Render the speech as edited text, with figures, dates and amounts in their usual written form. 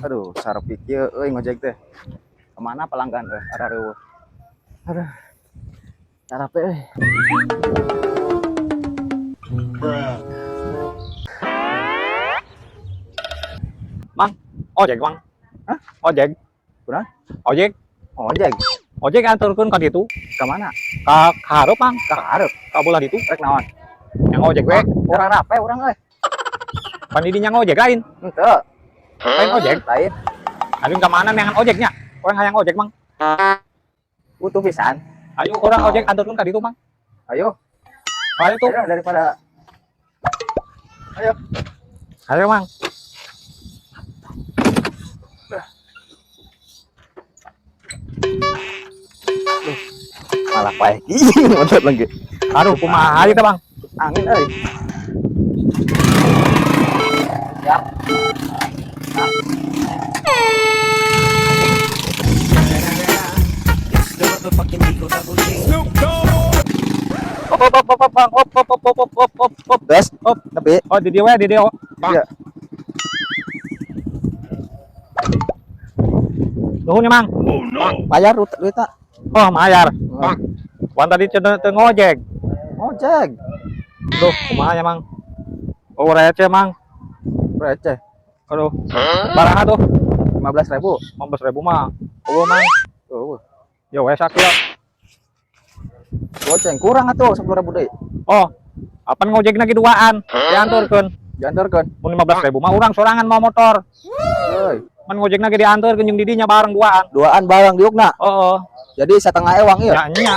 Aduh, sarap pikir, ngojek teh. Kemana pelanggan teh? Ada reueuh. Aduh, sarap teh. Mang, ojek mang. Hah? Ojek. Kurang? Ojek. Ojek. Ojek anturkeun ka ditu. Kemana? Ka hareup mang. Ka hareup. Ka bola ditu. Rek naon? Yang ojek we. Urang rape urang euy. Pan di dinya ngojek lain. Henteu. Lain ojek. Lain. Aduh ka mana neangan ojeknya? Orang hayang ojek mang. Butuh pisan. Ayo orang ojek anturkeun ka ditu mang. Ayo. Ayo tuh. Ayo daripada. Ayo. Ayo mang. Malah paeh gini motor lagi. Aduh kumaha ieu teh bang? Angin euy. Siap. Op bang, op. Gas. Tapi Oh di dia we, di dia. iya. Nuhun ya mang. Bayar duitna. Oh mayar. Wan tadi cenah teu ngojek. Ojek. Duh kumaha ya mang? Oh receh mang. Receh. Aduh. Baraha tuh? 15.000. 15.000 mah. Oh mang. Tuh. Ya we sakit. Goceng kurang atuh 10.000 deui. Oh. Apan ngojekna ge duaan. Dianturkeun. Diantarkeun. Mun 15.000 mah urang sorangan mau motor. Euy, Man ngojekna ge dianturkeun jeung di dinya bareng duaan. duaan barang diukna. Oh, Jadi setengah ewang ieu. nya nya.